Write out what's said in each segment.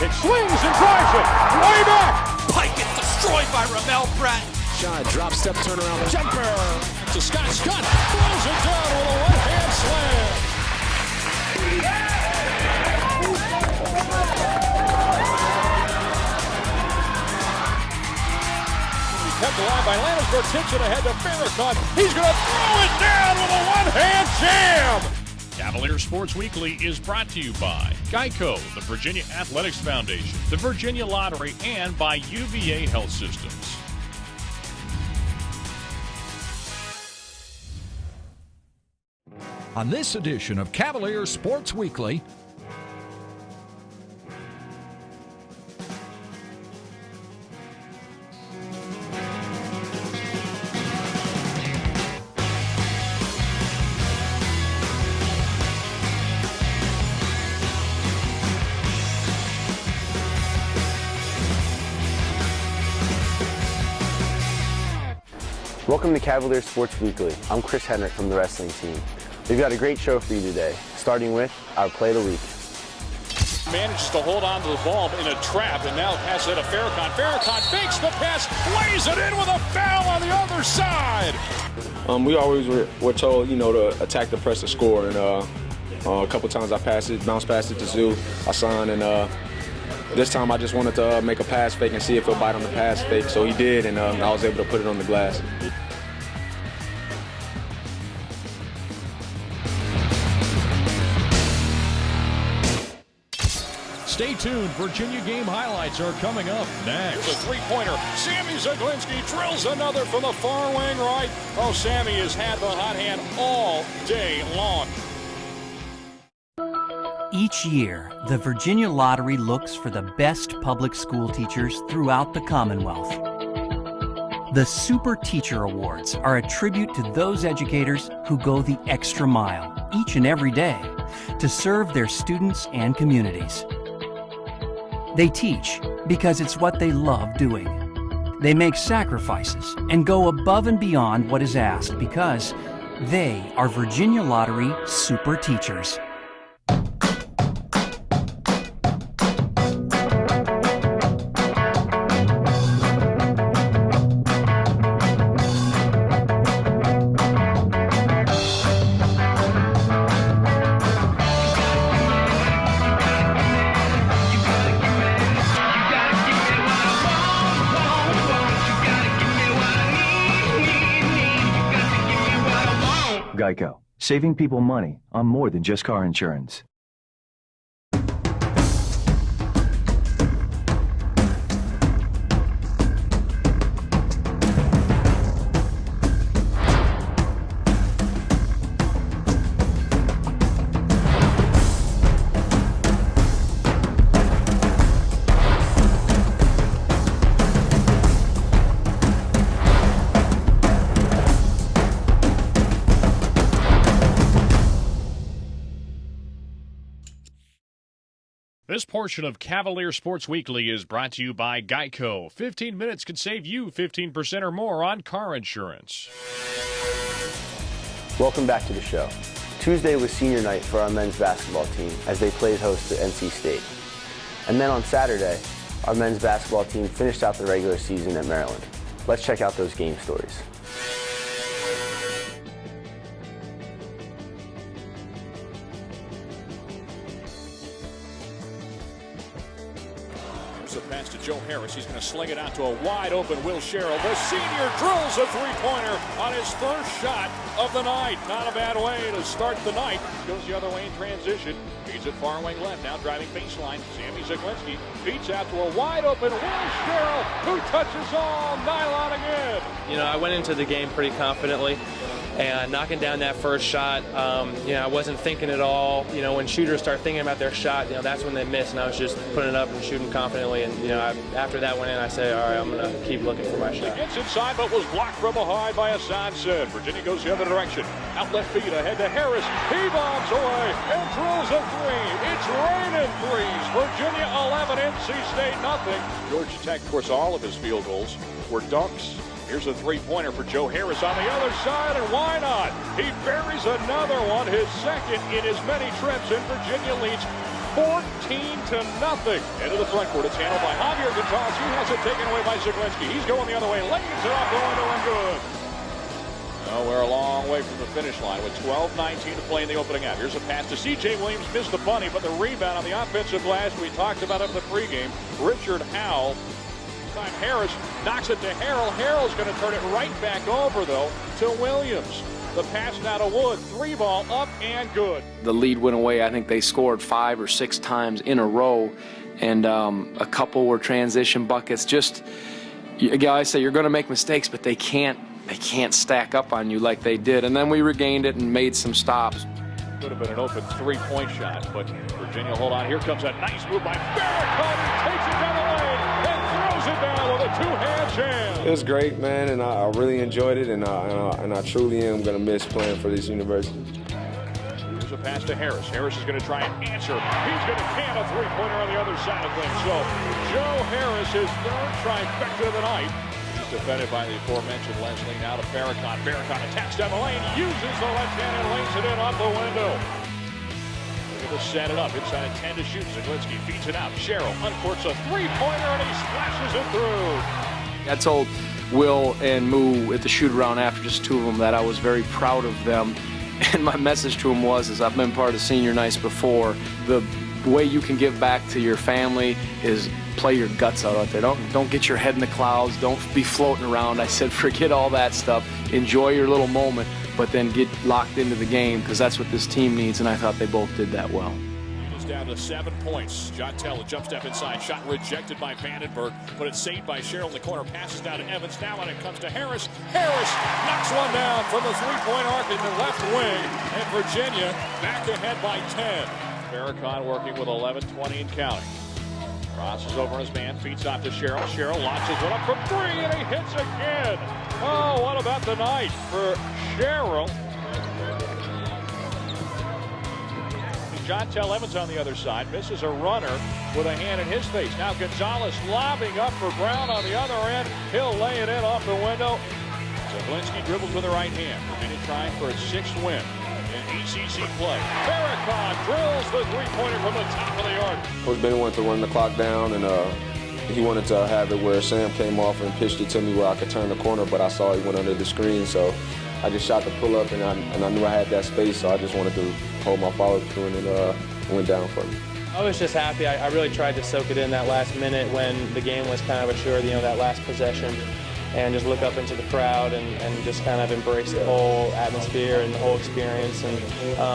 It swings and drives it way back. Pike gets destroyed by Ramel Pratt. Shy drop step turnaround jumper to Scott. Scott Throws it down with a right-hand slam. He kept alive by Landisberg, tips it ahead to Farrakhan. He's going to throw it down with a one-hand jam. Cavalier Sports Weekly is brought to you by Geico, the Virginia Athletics Foundation, the Virginia Lottery, and by UVA Health Systems. On this edition of Cavalier Sports Weekly, welcome to Cavalier Sports Weekly. I'm Chris Henrich from the wrestling team. We've got a great show for you today, starting with our play of the week. Manages to hold on to the ball in a trap, and now pass it to Farrakhan. Farrakhan fakes the pass, lays it in with a foul on the other side. We always were told, to attack the press to score, and a couple times I bounced past it to Zoo, Hassan, and this time I just wanted to make a pass fake and see if he'll bite on the pass fake, so he did, and I was able to put it on the glass. Stay tuned. Virginia game highlights are coming up next. Here's a three-pointer. Sammy Zaglinski drills another from the far wing right. Oh, Sammy has had the hot hand all day long. Each year, the Virginia Lottery looks for the best public school teachers throughout the Commonwealth. The Super Teacher Awards are a tribute to those educators who go the extra mile each and every day to serve their students and communities. They teach because it's what they love doing. They make sacrifices and go above and beyond what is asked because they are Virginia Lottery Super Teachers. Geico, saving people money on more than just car insurance. This portion of Cavalier Sports Weekly is brought to you by Geico. 15 minutes could save you 15% or more on car insurance. Welcome back to the show. Tuesday was senior night for our men's basketball team as they played host to NC State. And then on Saturday, our men's basketball team finished out the regular season at Maryland. Let's check out those game stories. A pass to Joe Harris. He's going to sling it out to a wide-open Will Sherrill. The senior drills a three-pointer on his first shot of the night. Not a bad way to start the night. Goes the other way in transition. He's at far wing left. Now driving baseline. Sammy Zaglinski beats out to a wide-open Will Sherrill, who touches all nylon again. I went into the game pretty confidently. And knocking down that first shot, I wasn't thinking at all. When shooters start thinking about their shot, that's when they miss. And I was just putting it up and shooting confidently. And, after that went in, I said, all right, I'm going to keep looking for my shot. He gets inside, but was blocked from behind by Hassan Said. Virginia goes the other direction. Out left feet ahead to Harris. He bombs away and drills a three. It's raining threes. Virginia 11, NC State nothing. Georgia Tech, of course, all of his field goals were dunks. Here's a three-pointer for Joe Harris on the other side, and why not? He buries another one, his second in as many trips, and Virginia leads 14-0. Into the front court. It's handled by Javier Gonzalez. He has it taken away by Zaglinski. He's going the other way. Lays it off the window and good. Well, we're a long way from the finish line with 12:19 to play in the opening half. Here's a pass to C.J. Williams. Missed the bunny, but the rebound on the offensive glass we talked about in the pregame. Richard Howell. Time Harris knocks it to Harrell. Harrell's going to turn it right back over, though, to Williams. The pass now to Wood. 3-ball up and good. The lead went away. I think they scored 5 or 6 times in a row, and a couple were transition buckets. Just, I say you're going to make mistakes, but they can't stack up on you like they did. And then we regained it and made some stops. Could have been an open 3-point shot, but Virginia hold on. Here comes a nice move by Farrakhan. He takes it down the lane and throws it down with a 2-hand jam. It was great, man, and I really enjoyed it, and I truly am going to miss playing for this university. Here's a pass to Harris. Harris is going to try and answer. He's going to can a 3-pointer on the other side of things. So Joe Harris, his third trifecta of the night. Defended by the aforementioned Leslie. Now to Farrakhan. Farrakhan attacks down the lane. Uses the left hand and lays it in off the window. Able to set it up. Inside of 10 to shoot. Zaglinski feeds it out. Sherrill uncourts a 3-pointer and he splashes it through. I told Will and Moo at the shoot-around after just 2 of them that I was very proud of them. And my message to them was, I've been part of senior nights before, the way you can give back to your family is play your guts out there. Don't get your head in the clouds. Don't be floating around. I said, forget all that stuff. Enjoy your little moment, but then get locked into the game, because that's what this team needs, and I thought they both did that well. It's down to 7 points. John Tell, a jump step inside. Shot rejected by Vandenberg, but it's saved by Sherrill in the corner. Passes down to Evans. Now when it comes to Harris, Harris knocks one down from the 3-point arc in the left wing, and Virginia back ahead by 10. Farrakhan working with 11:20 and counting. Crosses over his man, feeds off to Sherrill. Sherrill launches one up from 3, and he hits again. Oh, what about the night for Sherrill? John Tell Evans on the other side misses a runner with a hand in his face. Now Gonzalez lobbing up for Brown on the other end. He'll lay it in off the window. Zaglinski dribbles with the right hand. Virginia trying for its 6th win in ACC play. Farrakhan drills the 3-pointer from the top of the arc. Coach Bennett wanted to run the clock down, and he wanted to have it where Sam came off and pitched it to me where I could turn the corner, but I saw he went under the screen, so I just shot the pull-up, and I knew I had that space, so I just wanted to hold my follow-through, and it went down for me. I was just happy. I really tried to soak it in that last minute when the game was kind of assured, that last possession, and just look up into the crowd and just kind of embrace the whole atmosphere and the whole experience. And,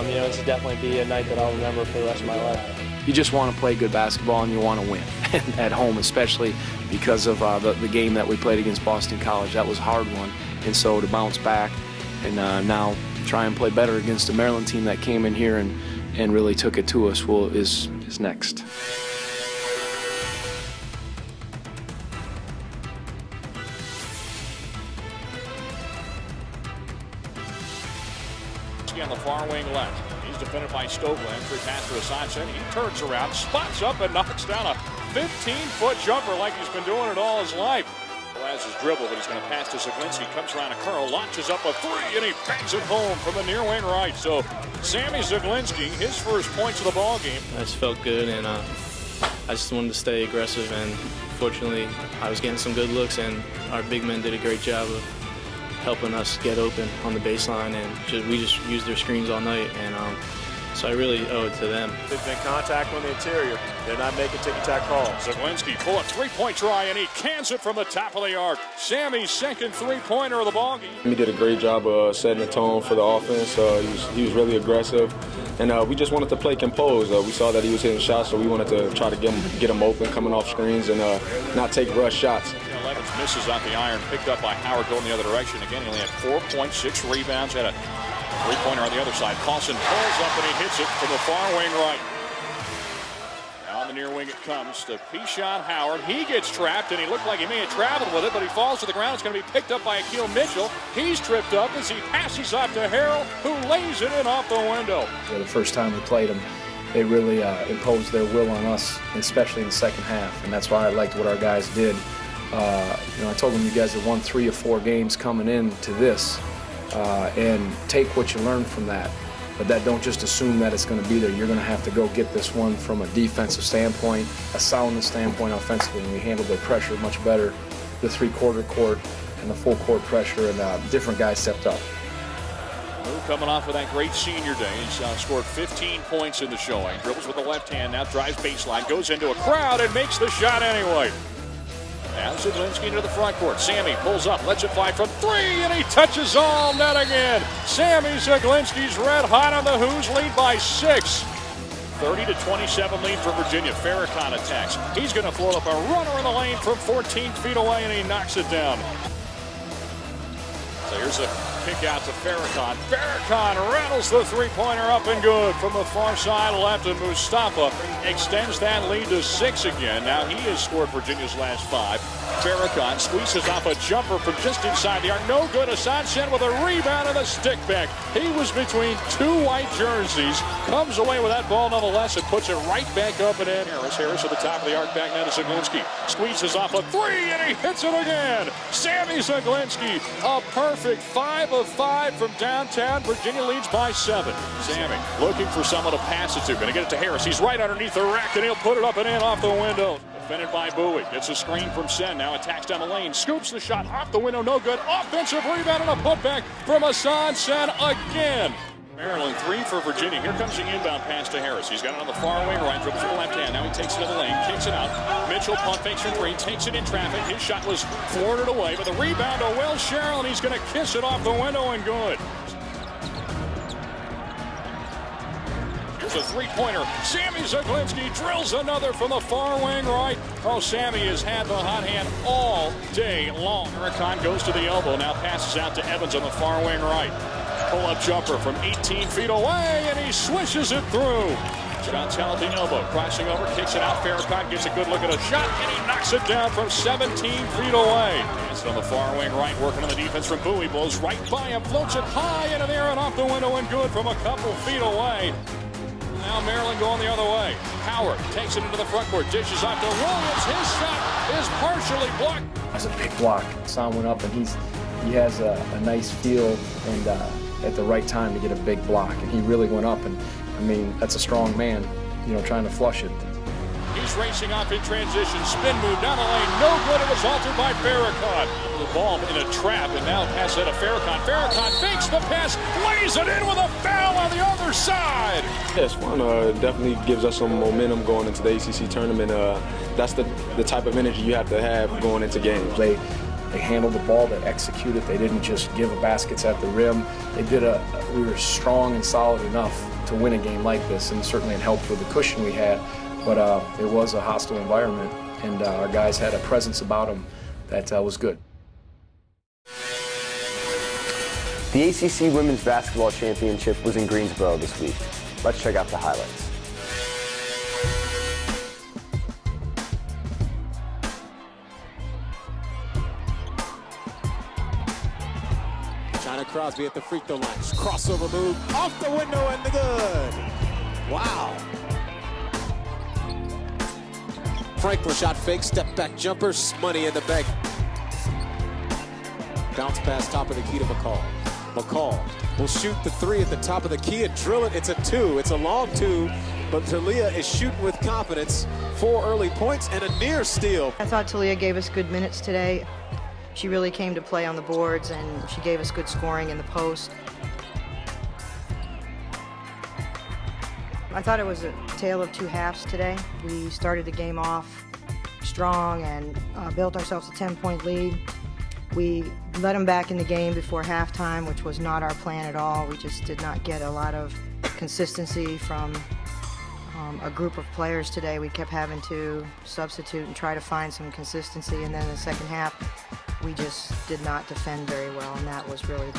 it's definitely be a night that I'll remember for the rest of my life. You just want to play good basketball, and you want to win at home, especially because of the game that we played against Boston College. That was a hard one, and so to bounce back and now try and play better against a Maryland team that came in here and really took it to us is next. On the far wing left. He's defended by Stokeland. Free pass to Asante. He turns around, spots up, and knocks down a 15-foot jumper like he's been doing it all his life. Has his dribble, but he's going to pass to Zaglinski. Comes around a curl, launches up a 3, and he bangs it home from the near wing right. So Sammy Zaglinski, his first points of the ball game. I just felt good, and I just wanted to stay aggressive. And fortunately, I was getting some good looks, and our big men did a great job of helping us get open on the baseline, and we just used their screens all night, and so I really owe it to them. They've been contact on the interior. They're not making ticky-tack calls. Zaglinski pull a 3-point try, and he cans it from the top of the arc. Sammy's second 3-pointer of the ballgame. He did a great job of setting the tone for the offense. He was really aggressive, and we just wanted to play composed. We saw that he was hitting shots, so we wanted to try to get him open, coming off screens, and not take rush shots. Evans misses off the iron, picked up by Howard going the other direction. Again, he only had 4 points, 6 rebounds, had a 3-pointer on the other side. Paulson pulls up and he hits it from the far wing right. Now on the near wing it comes to Pishon Howard. He gets trapped, and he looked like he may have traveled with it, but he falls to the ground. It's going to be picked up by Akeel Mitchell. He's tripped up as he passes off to Harrell, who lays it in off the window. The first time we played them, they really imposed their will on us, especially in the second half, and that's why I liked what our guys did. I told them you guys had won 3 or 4 games coming into this, and take what you learned from that But that don't just assume that it's going to be there. You're going to have to go get this one from a defensive standpoint, a soundness standpoint offensively, and we handled their pressure much better. The three-quarter court and the full court pressure, and different guys stepped up. Coming off of that great senior day, he's scored 15 points in the showing. Dribbles with the left hand, now drives baseline, goes into a crowd and makes the shot anyway. Now Zaglinski into the front court. Sammy pulls up, lets it fly from three, and he touches all net again. Sammy Zaglinski's red hot on the Who's, lead by 6. 30-27 lead for Virginia. Farrakhan attacks. He's going to float up a runner in the lane from 14 feet away, and he knocks it down. So here's a kick out to Farrakhan. Farrakhan rattles the three-pointer up and good from the far side left, and Mustafa extends that lead to 6 again. Now he has scored Virginia's last 5. Farrakhan squeezes off a jumper from just inside the arc. No good. Hassan Shen with a rebound and a stick back. He was between 2 white jerseys. Comes away with that ball nonetheless and puts it right back up and in. Harris at the top of the arc, back now to Zaglinski. Squeezes off a 3 and he hits it again. Sammy Zaglinski, a perfect 5 of 5 from downtown. Virginia leads by 7. Sammy looking for someone to pass it to. Going to get it to Harris. He's right underneath the rack and he'll put it up and in off the window. Defended by Bowie. Gets a screen from Sen. Now attacks down the lane. Scoops the shot off the window. No good. Offensive rebound and a putback from Hassan Sen again. Maryland 3 for Virginia. Here comes the inbound pass to Harris. He's got it on the far wing right. Dribbles with the left hand. Now he takes it to the lane. Kicks it out. Mitchell pump fakes from 3. Takes it in traffic. His shot was thwarted away. But the rebound to Will Sherrill. And he's going to kiss it off the window and good. Here's a three-pointer. Sammy Zaglinski drills another from the far wing right. Oh, Sammy has had the hot hand all day long. Farrakhan goes to the elbow. Now passes out to Evans on the far wing right. Pull-up jumper from 18 feet away, and he swishes it through. Chantel at the elbow, crossing over, kicks it out. Farrakhan gets a good look at a shot, and he knocks it down from 17 feet away. It's on the far wing right, working on the defense from Bowie. Blows right by him, floats it high into the air and off the window and good from a couple feet away. Now Maryland going the other way. Howard takes it into the front court, dishes off to Williams. His shot is partially blocked. That's a big block. Son went up, and he has a nice feel and at the right time to get a big block. And he really went up, and I mean, that's a strong man, you know, trying to flush it. He's racing off in transition. Spin move down the lane. No good. It was altered by Farrakhan. The ball in a trap, and now pass it to Farrakhan. Farrakhan fakes the pass, lays it in with a foul on the other side. Yes, fun. Definitely gives us some momentum going into the ACC tournament. That's the type of energy you have to have going into games. They handled the ball. They executed. They didn't just give baskets at the rim. They did we were strong and solid enough to win a game like this, and certainly it helped with the cushion we had. But it was a hostile environment, and our guys had a presence about them that was good. The ACC Women's Basketball Championship was in Greensboro this week. Let's check out the highlights. China Crosby at the free throw line. Crossover move off the window and the good. Wow. Franklin shot fake, step back jumper, money in the bag. Bounce pass top of the key to McCall. McCall will shoot the 3 at the top of the key and drill it. It's a 2. It's a long 2, but Talia is shooting with confidence. 4 early points and a near steal. I thought Talia gave us good minutes today. She really came to play on the boards, and she gave us good scoring in the post. I thought it was a tale of 2 halves today. We started the game off strong and built ourselves a 10-point lead. We let them back in the game before halftime, which was not our plan at all. We just did not get a lot of consistency from a group of players today. We kept having to substitute and try to find some consistency, and then in the second half, we just did not defend very well, and that was really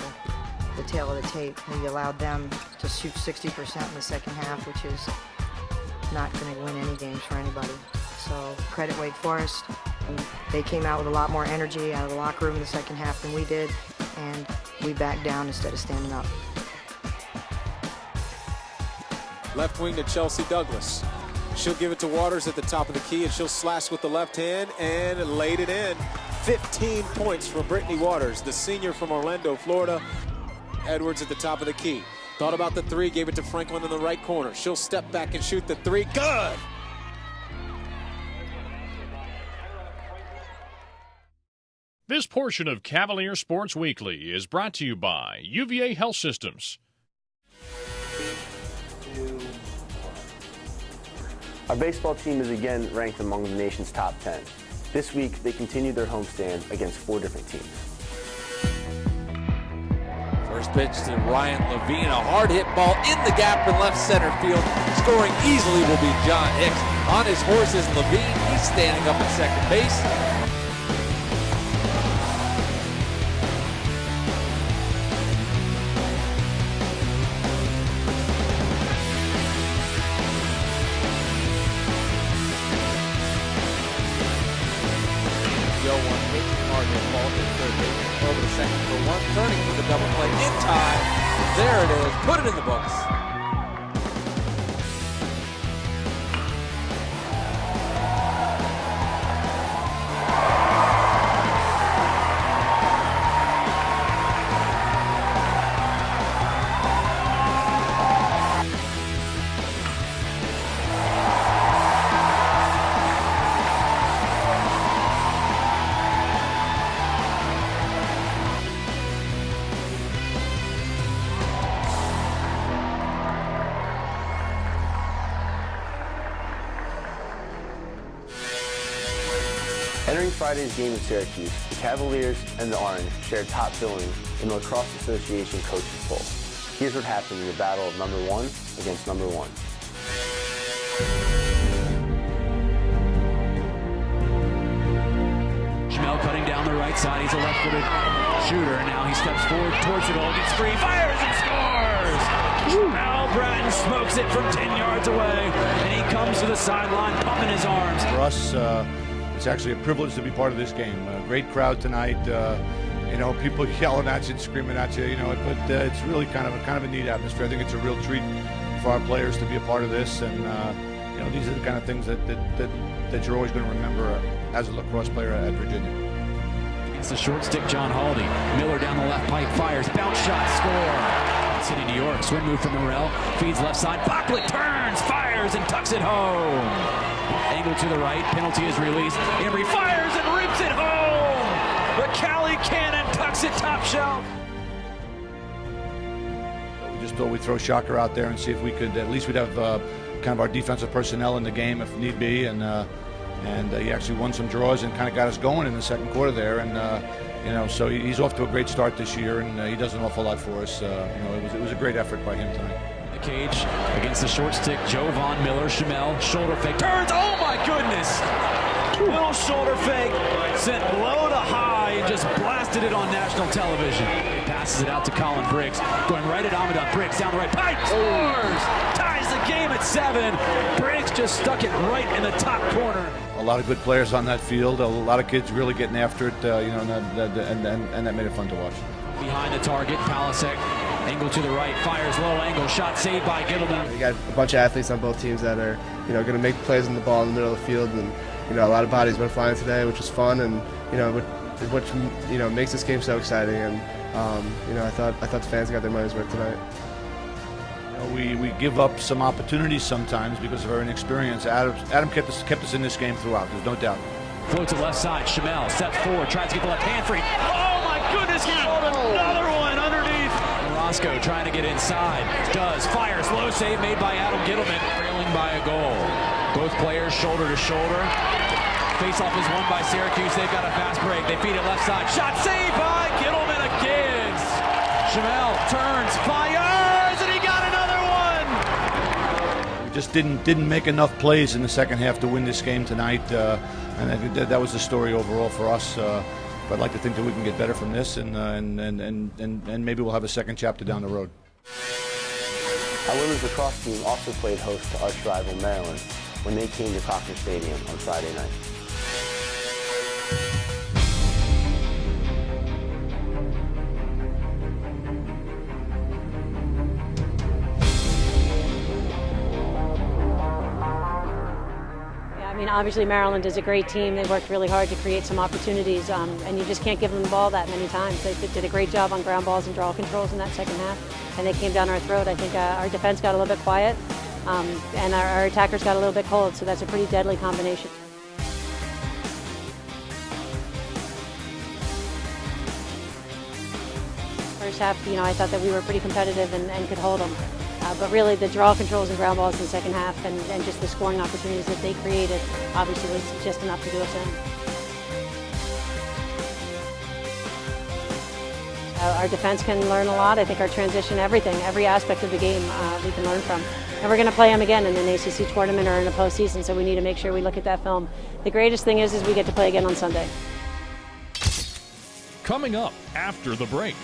the tail of the tape. We allowed them to shoot 60% in the second half, which is not going to win any games for anybody. So credit Wake Forest. They came out with a lot more energy out of the locker room in the second half than we did, and we backed down instead of standing up. Left wing to Chelsea Douglas. She'll give it to Waters at the top of the key, and she'll slash with the left hand and laid it in. 15 points from Brittany Waters, the senior from Orlando, Florida. Edwards at the top of the key. Thought about the three, gave it to Franklin in the right corner. She'll step back and shoot the three. Good! This portion of Cavalier Sports Weekly is brought to you by UVA Health Systems. Our baseball team is again ranked among the nation's top 10. This week, they continued their homestand against 4 different teams. First pitch to Ryan Levine, a hard hit ball in the gap in left center field. Scoring easily will be John Hicks. On his horse is Levine. He's standing up at second base. Over to second for one, turning for the double play in time. There it is, put it in the books. Entering Friday's game in Syracuse, the Cavaliers and the Orange shared top billing in the Lacrosse Association coaches poll. Here's what happened in the battle of number 1 against number 1. Schmel cutting down the right side. He's a left-footed shooter. Now he steps forward towards the goal, gets free, fires and scores! Al Bratton smokes it from 10 yards away, and he comes to the sideline, pumping his arms. For us, it's actually a privilege to be part of this game. A great crowd tonight. You know, people yelling at you and screaming at you. You know, but it's really kind of a neat atmosphere. I think it's a real treat for our players to be a part of this, and you know, these are the kind of things that you're always going to remember as a lacrosse player at Virginia. It's the short stick, John Haldy. Miller down the left pipe, fires, bounce shot, score. City, New York, swing move from Morrell, feeds left side, Bachlick turns, fires, and tucks it home. Angle to the right, penalty is released. Emery fires and rips it home. The Cali cannon tucks it top shelf. We just thought we'd throw Shocker out there and see if we could, at least we'd have kind of our defensive personnel in the game if need be, and he actually won some draws and kind of got us going in the second quarter there, and you know, so he's off to a great start this year, and he does an awful lot for us. You know, it was a great effort by him tonight. The cage against the short stick, Joe Von Miller, Schmel, shoulder fake, turns, oh my goodness! Little shoulder fake, sent low to high and just blasted it on national television. He passes it out to Colin Briggs, going right at Amadon. Briggs down the right pipe, scores! Ties the game at 7. Briggs just stuck it right in the top corner. A lot of good players on that field, a lot of kids really getting after it, you know, and that made it fun to watch. Behind the target, Palasek, angle to the right, fires low angle, shot saved by Gittleman. We got a bunch of athletes on both teams that are, you know, going to make plays on the ball in the middle of the field, and you know, a lot of bodies went flying today, which was fun, and you know, which you know, makes this game so exciting. And you know, I thought the fans got their money's worth tonight. We give up some opportunities sometimes because of our inexperience. Adam kept us in this game throughout, there's no doubt. Float to left side, Schmel steps forward, tries to get the left hand free. Oh my goodness, he rolled another one underneath. Roscoe trying to get inside, does, fires, low save made by Adam Gittleman, trailing by a goal. Both players shoulder to shoulder. Face-off is won by Syracuse, they've got a fast break, they feed it left side, shot saved by Gittleman again. Schmel turns, fires, and he got another one! We just didn't make enough plays in the second half to win this game tonight, and I think that was the story overall for us. But I'd like to think that we can get better from this, and maybe we'll have a second chapter down the road. Our women's lacrosse team also played host to arch rival Maryland when they came to Cochran Stadium on Friday night. mean, obviously Maryland is a great team. They worked really hard to create some opportunities, and you just can't give them the ball that many times. They did a great job on ground balls and draw controls in that second half, and they came down our throat. I think our defense got a little bit quiet, and our attackers got a little bit cold, so that's a pretty deadly combination. First half, I thought that we were pretty competitive and could hold them. But really, the draw controls and ground balls in the second half and just the scoring opportunities that they created obviously was just enough to do us in. Our defense can learn a lot. I think our transition, everything, every aspect of the game we can learn from. And we're going to play them again in an ACC tournament or in the postseason, so we need to make sure we look at that film. The greatest thing is we get to play again on Sunday. Coming up after the break.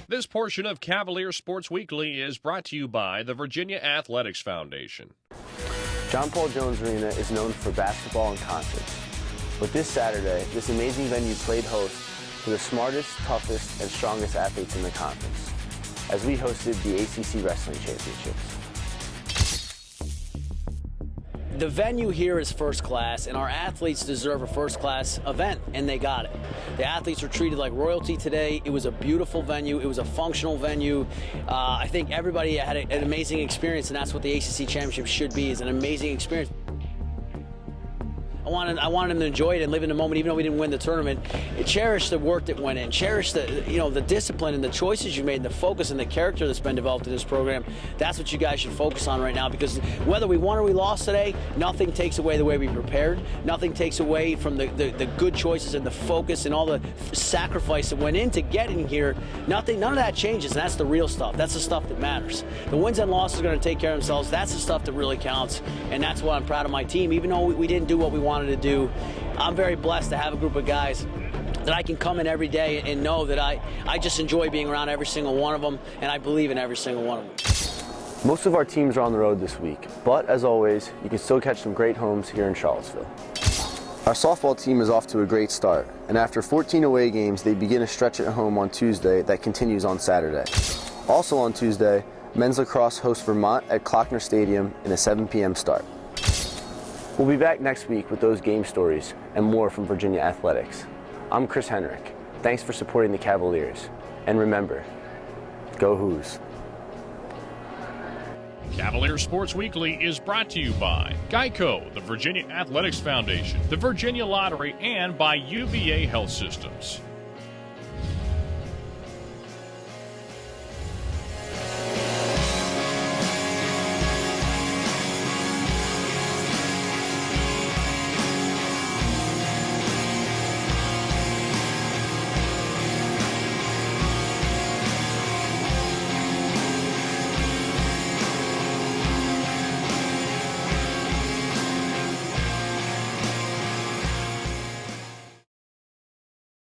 This portion of Cavalier Sports Weekly is brought to you by the Virginia Athletics Foundation. John Paul Jones Arena is known for basketball and concerts. But this Saturday, this amazing venue played host to the smartest, toughest, and strongest athletes in the conference, as we hosted the ACC Wrestling Championships. The venue here is first class, and our athletes deserve a first-class event, and they got it. The athletes were treated like royalty today. It was a beautiful venue. It was a functional venue. I think everybody had an amazing experience, and that's what the ACC Championship should be, is an amazing experience. I wanted them to enjoy it and live in the moment, even though we didn't win the tournament. Cherish the work that went in. Cherish the discipline and the choices you made, and the focus and the character that's been developed in this program. That's what you guys should focus on right now, because whether we won or we lost today, nothing takes away the way we prepared. Nothing takes away from the good choices and the focus and all the sacrifice that went into getting here. None of that changes, and that's the real stuff. That's the stuff that matters. The wins and losses are going to take care of themselves. That's the stuff that really counts, and that's why I'm proud of my team. Even though we didn't do what we wanted to do, I'm very blessed to have a group of guys that I can come in every day and know that I just enjoy being around every single one of them, and I believe in every single one of them. Most of our teams are on the road this week, but as always, you can still catch some great homes here in Charlottesville. Our softball team is off to a great start, and after 14 away games, they begin a stretch at home on Tuesday that continues on Saturday. Also on Tuesday, men's lacrosse hosts Vermont at Klockner Stadium in a 7 p.m. start. We'll be back next week with those game stories and more from Virginia Athletics. I'm Chris Henrich. Thanks for supporting the Cavaliers. And remember, go Hoos. Cavalier Sports Weekly is brought to you by Geico, the Virginia Athletics Foundation, the Virginia Lottery, and by UVA Health Systems.